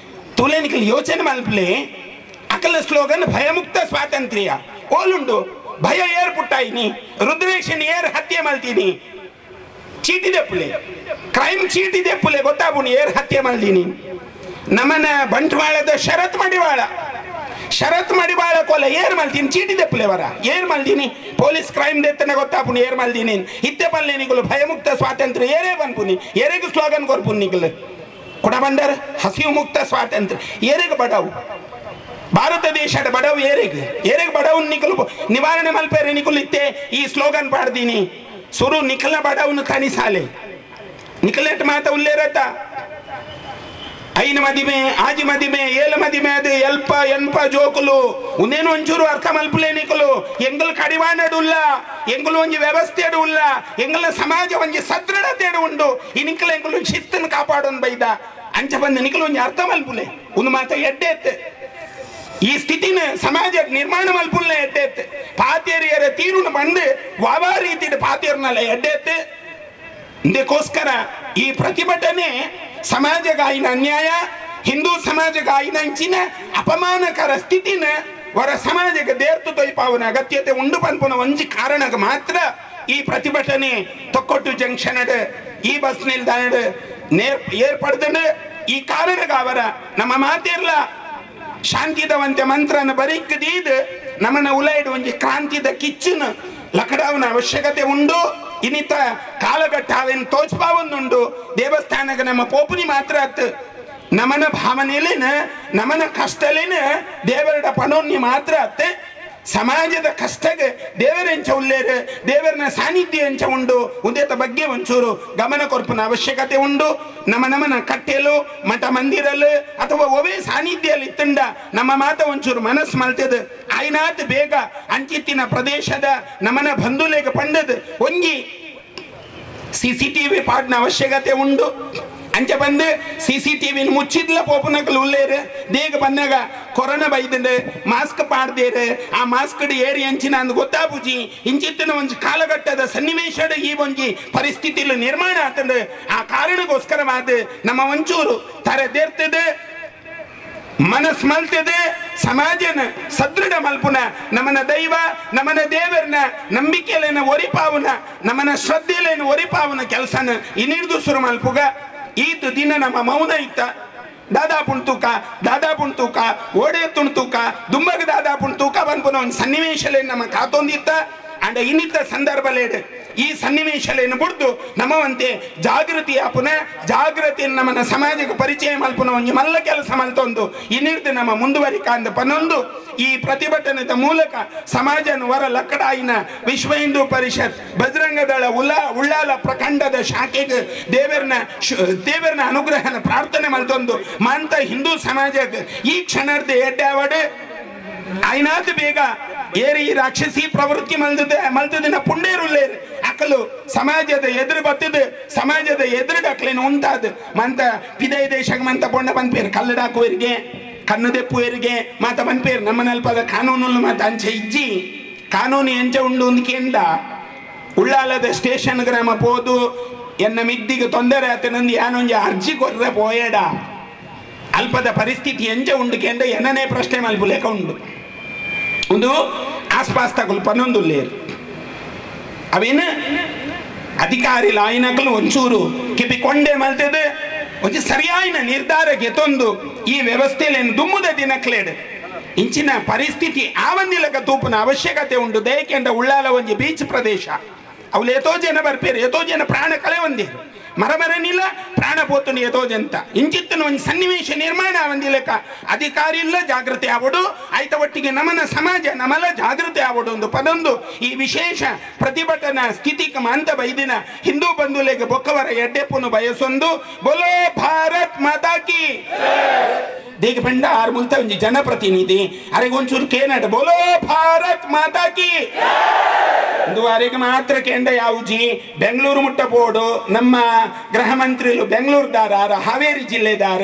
ತುಲೆ ನಿಕ್ಲೆ ಯೋಚನೆ ಮಲ್ಪಲೆ ಅಕಲ ಸ್ಲೋಗನ್ ಭಯಮುಕ್ತ ಸ್ವಾತಂತ್ರ್ಯ ಓಲುಂಡು ಭಯ ಏರ್ ಪುಟ್ಟಾಯಿನಿ ರುದ್ರೇಶನ್ ಏರ್ ಹತ್ಯೆ ಮಲ್ತೀನಿ ಚೀಟಿ ದೆಪ್ಪುಲೆ ಕ್ರೈಮ್ ಚೀಟಿ ದೆಪ್ಪುಲೆ ಗೊತ್ತಾಗುಣಿ ಏರ್ ಹತ್ಯೆ ಮಲ್ದೀನಿ ನಮ್ಮನ ಬಂಟ್ವಾಳದ ಶರತ್ ಮಡಿವಾಳ ಕೊಲೆ ಏರ್ ಮಲ್ತೀನಿ ಚೀಟಿ ದೆಪ್ಪುಲೆ ವರ ಏರ್ ಮಲ್ದೀನಿ ಪೊಲೀಸ್ ಕ್ರೈಮ್ ದೆತ್ತನ ಗೊತ್ತಾಪುನಿ ಏರ್ ಮಲ್ದೀನಿ ಇತ್ತೆ ಪಲ್ಲೆ ನಿಗಲು ಭಯಮುಕ್ತ ಸ್ವಾತಂತ್ರ್ಯ ಏರೇ ಬನ್ಪುನಿ ಏರೆಗೆ ಸ್ಲೋಗನ್ ಕೊರ್ಪುನಿ ನಿಗಲು ಕೊಡ ಬಂದರ ಹಸಿವು ಮುಕ್ತ ಸ್ವಾತಂತ್ರ್ಯ ಏರೆಗೆ ಬಡವು ಭಾರತ ದೇಶದ ಬಡವು ಏರೆಗೆ ಬಡವು ನಿಕಲು ನಿವಾರಣೆ ಮಲ್ಪೇರೆ ನಿಕಲು ಇತ್ತೆ ಈ ಸ್ಲೋಗನ್ ಪಾಡ್ದೀನಿ ಸುರು ನಿಖಲ ಬಡವನು ತನಿಸಾಲೆ ನಿಖಲೆಟ್ ಮಾತ ಉಲ್ಲೇರತ ಐನ ಮದಿಮೆ ಆಜಿ ಮದಿಮೆ ಏಲ ಮದಿಮೆ ಅದು ಎಲ್ಪ ಎನ್ಪ ಜೋಕುಲು ಉಂದೇನು ಒಂಚೂರು ಅರ್ಥ ಮಲ್ಪಲೆ ನಿಕಲು ಎಂಗಲ್ ಕಡಿವಾಣಡುಲ್ಲ ಎಂಗಲು ಒಂಜಿ ವ್ಯವಸ್ಥೆಡು ಉಲ್ಲ ಎಂಗಲ ಸಮಾಜ ಒಂಜಿ ಸದೃಢತೆಡು ಉಂಡು ಈ ನಿಖಲ ಎಂಗಲು ಶಿಸ್ತನ್ನು ಕಾಪಾಡೋನ್ ಬೈದ ಅಂಚ ಬಂದ ನಿಖಲು ಒಂಜಿ ಅರ್ಥ ಮಲ್ಪುಲೆ ಒಂದು ಮಾತ ಎಡ್ಡೆ ಈ ಸ್ಥಿತಿನ ಸಮಾಜ ನಿರ್ಮಾಣ ಮಲ್ಪುಲ್ಲ ಎಡ್ಡೆತ್ತೆ ಪಾತೇರಿಯರ ತೀರುನ ಬಂದು ವಾವಾ ರೀತಿ ಪಾತೇರ್ನಲ್ಲ ಎಡ್ಡೆತ್ತೆ ಇದಕ್ಕೋಸ್ಕರ ಈ ಪ್ರತಿಭಟನೆ ಸಮಾಜಗಾಯಿನ ಅನ್ಯಾಯ ಹಿಂದೂ ಸಮಾಜಗಾಯಿನ ಇಂಚಿನ ಅಪಮಾನಕರ ಸ್ಥಿತಿನ ವರ ಸಮಾಜಕ್ಕೆ ದೇರ್ತು ತೊಯ್ಪಾವನ ಅಗತ್ಯತೆ ಉಂಡು ಪನ್ಪುನ ಒಂಜಿ ಕಾರಣಕ್ಕೆ ಮಾತ್ರ ಈ ಪ್ರತಿಭಟನೆ ತೊಕ್ಕೊಟ್ಟು ಜಂಕ್ಷನ್ ಈ ಬಸ್ ನಿಲ್ದಾಣ ಏರ್ಪಡ್ದ ಈ ಕಾರಣಕ್ಕೆ ಅವರ ನಮ್ಮ ಮಾತಿರ್ಲ ಶಾಂತಿದವಂತೆ ಮಂತ್ರನ ಬರೀಕದೀದ್ ನಮ್ಮನ್ನ ಉಲೈಡ್ ಒಂಜಿ ಕ್ರಾಂತಿದ ಕಿಚ್ಚನ ಲಕಡಾವನ ಅವಶ್ಯಕತೆ ಉಂಡು ಇನ್ನಿತ ಕಾಲಘಟ್ಟ ಅವೇನು ತೋಚ್ಪಾವೊಂದುಂಡು ದೇವಸ್ಥಾನಕ್ಕೆ ನಮ್ಮ ಪೋಪುನಿ ಮಾತ್ರ ಅತ್ತು ನಮನ ಭಾವನೆಲೇನ ನಮನ ಕಷ್ಟಲೇನ ದೇವರಡ ಪಣೋನ್ನಿ ಮಾತ್ರ ಅತ್ತೆ ಸಮಾಜದ ಕಷ್ಟಗೆ ದೇವರೆಂಚ ಉಲ್ಲೇರು ದೇವರನ ಸಾನ್ನಿಧ್ಯ ಎಂಚ ಉಂಡು ಉದೇತ ಬಗ್ಗೆ ಒಂಚೂರು ಗಮನ ಕೊರ್ಪನ ಅವಶ್ಯಕತೆ ಉಂಡು ನಮನ ಕಟ್ಟೆಲು ಮಠ ಮಂದಿರಲು ಅಥವಾ ಒವೇ ಸಾನ್ನಿಧ್ಯದಲ್ಲಿ ಇತ್ತಂಡ ನಮ್ಮ ಮಾತ ಒಂಚೂರು ಮನಸ್ಸು ಮಲ್ತದ ಆಯ್ನಾತ್ ಬೇಗ ಅಂಚಿತ್ತಿನ ಪ್ರದೇಶದ ನಮನ ಬಂಧುಲೇಗ ಪಂಡದ ಒಂಜಿ CCTV ಪಾಡ್ನ ಅವಶ್ಯಕತೆ ಉಂಡು ಅಂಚ ಬಂದು CCTV ಮುಚ್ಚಿದ್ಲ ಪೋಪನಕಲು ಉಲ್ಲೇರು ದೇಗ ಬಂದಾಗ ಕೊರೋನಾ ಬೈದಂಡೆ ಮಾಸ್ಕ್ ಪಾಡ್ದೇರು ಆ ಮಾಸ್ಕ್ ಏರಿ ಅಂಚಿನ ಅಂದ್ ಗೊತ್ತಾಪುಜಿ ಇಂಚಿತ್ತಿನ ಒಂಜಿ ಕಾಲಘಟ್ಟದ ಸನ್ನಿವೇಶದ ಈ ಒಂಜಿ ಪರಿಸ್ಥಿತಿಲು ನಿರ್ಮಾಣ ಆತಂಡ ಆ ಕಾರಣಕ್ಕೋಸ್ಕರವಾದ ನಮ್ಮ ಒಂಚೂರು ತರದೇರ್ತದೆ ಮನಸ್ ಮಲ್ತದೆ ಸಮಾಜನ ಸದೃಢ ಮಲ್ಪುನ ನಮನ ದೈವ ನಮನ ದೇವರನ ನಂಬಿಕೆಲೇನ ಒರಿಪಾವನ ನಮನ ಶ್ರದ್ಧೆಲೇನ ಒರಿಪಾವನ ಕೆಲಸನ ಇನ್ನಿಡ್ದು ಸುರು ಮಲ್ಪುಗ ಈದ್ ದಿನ ನಮ್ಮ ಮೌನ ಇತ್ತ ದಾದಾಪುಣ್ ತೂಕ ಓಡೆ ತುಣ್ತೂಕ ದುಂಬಗ ದಾದಾಪುಣ್ ತೂಕ ಬಂದ್ಪುನ ಒಂದು ಸನ್ನಿವೇಶಲೇ ನಮ್ಮ ಕಾತೊಂದಿತ್ತ ಅಂಡ ಇನ್ನಿತ್ತ ಸಂದರ್ಭಲೇಡು ಈ ಸನ್ನಿವೇಶಲೇನು ಬಿಡ್ದು ನಮ್ಮವಂತೆ ಜಾಗೃತಿ ಆಪುನ ಜಾಗೃತಿ ನಮ್ಮನ ಸಮಾಜಕ್ಕೆ ಪರಿಚಯ ಮಲ್ಪುನ ಒಂಜಿ ಮಲ್ಲ ಕೆಲಸ ಮಲ್ತೊಂದು ಇನ್ನಿರ್ದು ನಮ್ಮ ಮುಂದುವರಿಕಾಂದ ಪನ್ನೊಂದು ಈ ಪ್ರತಿಭಟನೆದ ಮೂಲಕ ಸಮಾಜನ ವರ ಲಕ್ಕಡಾಯಿನ ವಿಶ್ವ ಹಿಂದೂ ಪರಿಷತ್ ಬಜರಂಗ ದಳ ಉಳ್ಳಾಲ ಪ್ರಖಂಡದ ಶಾಖೆಗೆ ದೇವರನ ಅನುಗ್ರಹನ ಪ್ರಾರ್ಥನೆ ಮಲ್ತೊಂದು ಮಾಂತ ಹಿಂದೂ ಸಮಾಜಕ್ಕೆ ಈ ಕ್ಷಣರ್ದ ಎಡ್ಡಾವಡೆ ಆಯ್ನಾತ್ ಬೇಗ ಏರಿ ರಾಕ್ಷಸಿ ಪ್ರವೃತ್ತಿ ಮಲ್ತದಿನ ಪುಂಡೇರುಲ್ಲೇರು ಅಕಲು ಸಮಾಜದ ಎದುರು ಬತ್ತದ ಸಮಾಜದ ಎದುರು ಅಕ್ಲೇನು ಉಂಟಾದ ಮಂತ ಪಿದೈ ದೇಶಕ್ಕೆ ಮಂತ ಪೊಂಡ ಬಂದ್ಪೇರು ಕಲ್ಲಡಾಕುವರಿಗೆ ಕಣ್ಣು ದೆಪ್ಪುವರಿಗೆ ಮಾತ ಬಂದ್ಪೇರು ನಮ್ಮ ನಲ್ಪದ ಕಾನೂನು ಮಾತ ಅಂಚೆ ಇಜ್ಜಿ ಕಾನೂನು ಎಂಚ ಉಂಡು ಅಂದ್ಕೆಂಡ ಉಳ್ಳಾಲದ ಸ್ಟೇಷನ್ ಗ್ರಾಮ ಪೋದು ಎನ್ನ ಮಿದ್ದಿಗೆ ತೊಂದರೆ ಆತನಂದು ಯಾನೊಂಜಿ ಅರ್ಜಿ ಕೊರ್ರೆ ಪೋಯಡ ಅಲ್ಪದ ಪರಿಸ್ಥಿತಿ ಎಂಚ ಉಂಡು ಕೆಂಡ ಎನ್ನನೇ ಪ್ರಶ್ನೆ ಮಲ್ಪುಲೇಕ ಉಂಡು ಒಂದು ಆಸ್ಪಾಸ್ ತಗೊಲ್ ಪನ್ನೊಂದು ಲೇರು ಅವೇನು ಅಧಿಕಾರಿ ಲಾಯಿನಕಲು ಒಂಚೂರು ಕಿಪಿ ಕೊಂಡೆ ಮಲ್ತದೆ ಒಂಚು ಸರಿಯಾಯಿನ ನಿರ್ಧಾರ ಗೆತ್ತೊಂದು ಈ ವ್ಯವಸ್ಥೆಯಲ್ಲಿ ದುಮ್ಮುದ ದಿನಕ್ಲೇಡು ಇಂಚಿನ ಪರಿಸ್ಥಿತಿ ಆ ಒಂದಿಲಕ ತೂಪನ ಅವಶ್ಯಕತೆ ಉಂಟು ದಯಕೆಂಡ ಉಳ್ಳಾಲ ಒಂಜಿ ಬೀಚ್ ಪ್ರದೇಶ ಅವಳು ಎತೋ ಜನ ಬರ್ಪೇರು ಎತೋ ಜನ ಪ್ರಾಣ ಕಳೆ ಒಂದೇರು ಮರಮರನಿಲ್ಲ ಪ್ರಾಣ ಪೋತುಂಡು ಎತೋ ಜಂತ ಇಂಚಿತ್ತಿನ ಒಂದು ಸನ್ನಿವೇಶ ನಿರ್ಮಾಣ ಒಂದಿಲಕ ಅಧಿಕಾರಿ ಇಲ್ಲ ಜಾಗೃತಿ ಆವಡು ಆಯ್ತ ಒಟ್ಟಿಗೆ ನಮನ ಸಮಾಜ ನಮಲ ಜಾಗೃತಿ ಆವಡು ಒಂದು ಪದೊಂದು ಈ ವಿಶೇಷ ಪ್ರತಿಭಟನಾ ಸ್ಥಿತಿಗೆ ಮಾಂತ ಬೈದಿನ ಹಿಂದೂ ಬಂಧುಲೆಗೆ ಬೊಕ್ಕವರ ಎಡ್ಡೆಪ್ಪನು ಬಯಸೊಂದು ಬೋಲೋ ಭಾರತ್ ಮಾತಾ ಕಿ ದೇಗ ಪಂಡ ಆರು ಮುಲ್ತ ಒಂಜಿ ಜನಪ್ರತಿನಿಧಿ ಅರೆಗೊಂಚೂರು ಕೇನಟ ಬೋಲೋ ಭಾರತ್ ಮಾತಾ ಕಿ ಒಂದು ವಾರಿಗೆ ಮಾತ್ರ ಕೇಂದ್ರ ಯಾವುಜಿ ಬೆಂಗಳೂರು ಮುಟ್ಟ ಬೋರ್ಡು ನಮ್ಮ ಗೃಹ ಮಂತ್ರಿಲು ಬೆಂಗಳೂರುದಾರ ಹಾವೇರಿ ಜಿಲ್ಲೆದಾರ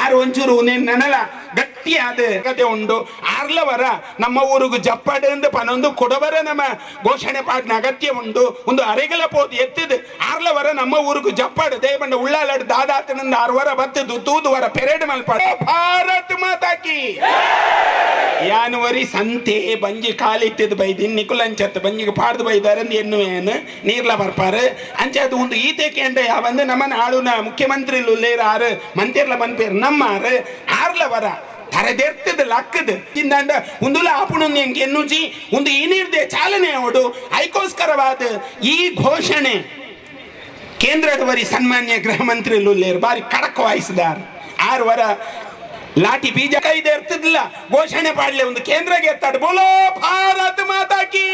ಆರು ಒಂಚೂರು ನನಲ ಗಟ್ಟಿಯಾದ ಕತೆ ಉಂಡು ಆರ್ಲವರ ನಮ್ಮ ಊರಿಗೂ ಜಪ್ಪಡ್ ಎಂದು ಪನೊಂದು ಕೊಡವರ ನಮ್ಮ ಘೋಷಣೆ ಪಾಡಿನ ಅಗತ್ಯ ಉಂಡು ಒಂದು ಅರೆಗಲ ಪೋದು ಎತ್ತಿದ್ ಆರ್ಲವರ ನಮ್ಮ ಊರಿಗೂ ಜಪ್ಪಡ್ ದೇವಣ್ಣ ಉಳ್ಳಾಲಡ್ ದಾದಾತನಿಂದ ಆರ್ವರ ಬತ್ತದು ತೂದುವರ ಪೆರೇಡ್ ಮಲ್ಪಾಡ ಭಾರತ್ ಮಾತಾ ಕಿ ಯಾನುವರಿ ಸಂತೆ ಬಂಜಿ ಕಾಲಿಟ್ಟಿದ್ ಬೈದಿನ್ ನಿಕುಲಂಚತ್ ಬಂಜಿಗೆ ಪಾಡ್ದು ಬೈದಾರೆ ಎನ್ನುವೇನು ನೀರ್ಲ ಬರ್ಪಾರು ಅಂಚೆ ಒಂದು ಈತೆ ಕೇಂದ್ರ ಯಾವಂದು ನಮ್ಮನ ಆಳುನ ಮುಖ್ಯಮಂತ್ರಿ ಲೇರ ಆರು ಮಂತ್ರಿಲ ಬಂದ್ಪೇರು ನಮ್ಮಾರು ಆರ್ಲವರ ತರದೆರ್ತದ ಲಕ್ಕದ ಇಂದಾಂಡ ಒಂದುಲ ಆಪುಣ ಹೆಂಗೆ ಎನ್ನುಜಿ ಒಂದು ಈ ನಿರ್ದೆ ಚಾಲನೆ ಅವಡು ಐಕೋಸ್ಕರವಾದ ಈ ಘೋಷಣೆ ಕೇಂದ್ರದವರಿ ಸನ್ಮಾನ್ಯ ಗೃಹ ಮಂತ್ರಿ ಲೇರು ಬಾರಿ ಕಡಕ್ ವಾಯಿಸಿದಾರ ಆರ್ವರ ಲಾಠಿ ಬೀಜ ಕೈದೆ ಇರ್ತಿದ್ದಿಲ್ಲ ಘೋಷಣೆ ಪಾಡ್ಲೆ ಒಂದು ಕೇಂದ್ರಗೆ ಎತ್ತಾಡು ಬೋಲೋ ಭಾರತ್ ಮಾತಾ ಕಿ